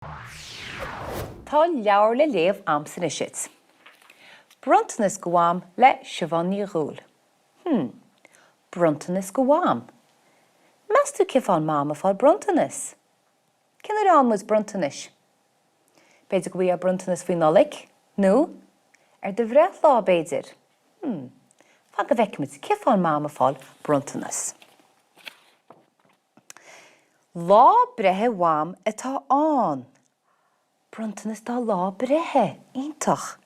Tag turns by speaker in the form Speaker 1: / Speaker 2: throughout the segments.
Speaker 1: Tá leabhar le léamh amsa isit. Bruntanas go bhfam le Siobhainní Rúil. Bruntanas go bhfam. Meas tú cibháil mám a fáil bruntanas? Cin ar an muid bruntanas? Beidir go bhí a bruntanas faoi nollaig? nó ar de bhreath lá beidir? Fá go bhheicimiid cibháil mám a fáil bruntanas. Lá brethe bhfam atá an. Bruntanas dá lá brethe, iontach.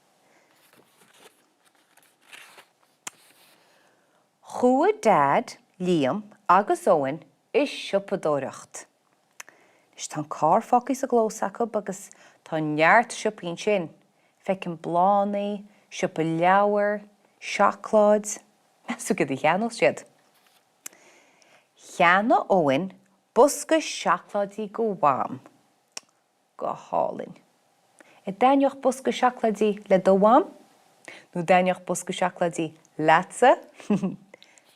Speaker 1: Chua dad, Liam agus Owen is siopadóireacht. Is tá cá focus a glósach agus tá neart siopín sin. Fecin blánaí, siopa leabhar, seacláid. Measú go dtí cheannail siad. Cheanna Owen busca seacláidí go bhfam. Go hálinn. I daineoch busca seacláidí le do bhfam? nó daineoch busca seacláidí leatsa?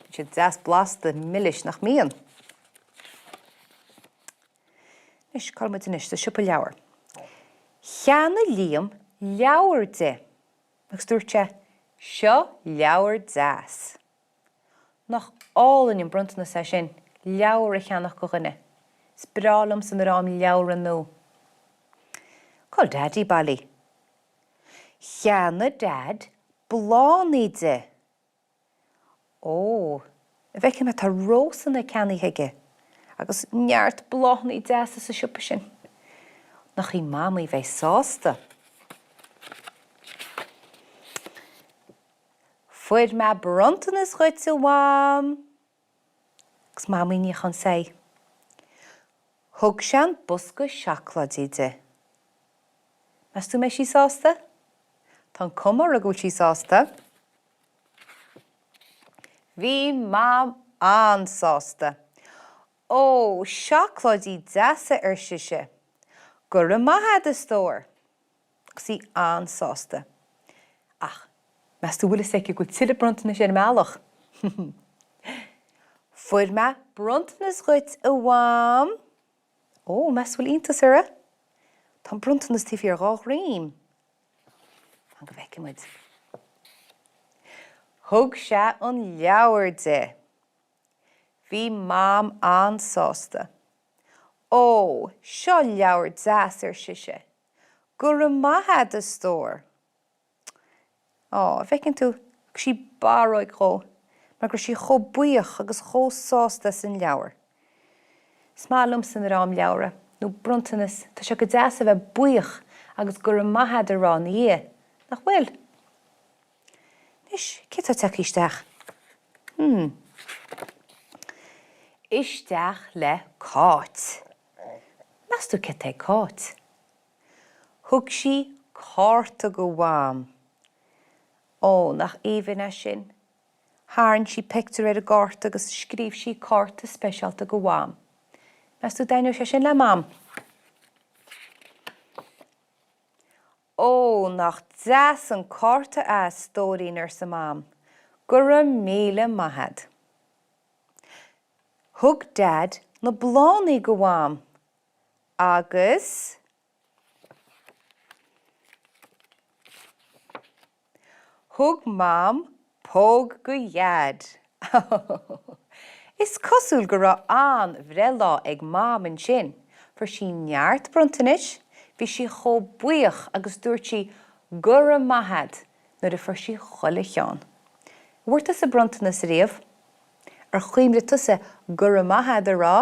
Speaker 1: Sé deas blas de milliis nach míon. Is colmid in is de siopa leabhar. Cheanna Liam leabhar de. Agus dúirte seo leabhar deas. Nach álainn in bruntanas é sin leabhar a cheannach go ghine. Sprálam san rám leabhar an nó. Col daddy bally. Cheanna dad blánaí de. Ó, a bheith me tá rósan na ceannaithe agus neart blánaí deas sa siopa sin. Nach í mámaí bheith sásta. Fuair me bruntanas chuit a bhfam. Gus mámaí ní chun sé. Thug sean busca seacláidí de. Mas tú me sí sásta? Tá cumar a go sí sásta. Bhí mám an sásta. Ó, seacláidí deasa ar siise. Gur a maithad a stór. Gus í an sásta. Ach, mas tú bhfuil sé go tiile bruntanas ar meallach. Fuair me bruntanas chuit a bhfam. Ó, mas bhfuil iontas ara. Tá bruntanas tí ar gá rím. An go bhheicimiid. Thug se an leabhar de. Bhí mám an sásta. Ó, seo leabhar deas ar siise. Gur a maithad a stór. Ó, bhecinn tú sí baróid cho, mar gur sí cho buíoch agus cho sásta san leabhar. Smálum san rám leabhara, nó bruntanas, tá se go deas a bheith buíoch agus gur a maithad a rán í. Nach bhfuil? Nis, cé tá teach isteach? Isteach le cáit. Mas tú cé té cáit? Thug sí cárta go bhfam. Ó, nach éiveann é sin. Tharn sí pictiúir ar a gáirta agus scríobh sí cárta speisialta go bhfam. Mas tú dainneoh sé sin le mám? Ó, nach deas an cárta stóraín ar sa mám. Gur a míle maithad. Thug dad na blánaí go bhfam. Agus thug mám póg go dhead. Is cosúil go raibh an bhreá ag mám an sin, for sí neart bruntanis, bhí sí cho buíoch agus dúirt sí gur a maithad nuair a fuair sí chola cheann. Bhuairtas a bruntanas riamh, ar chuimre tusa gur a maithad a rá.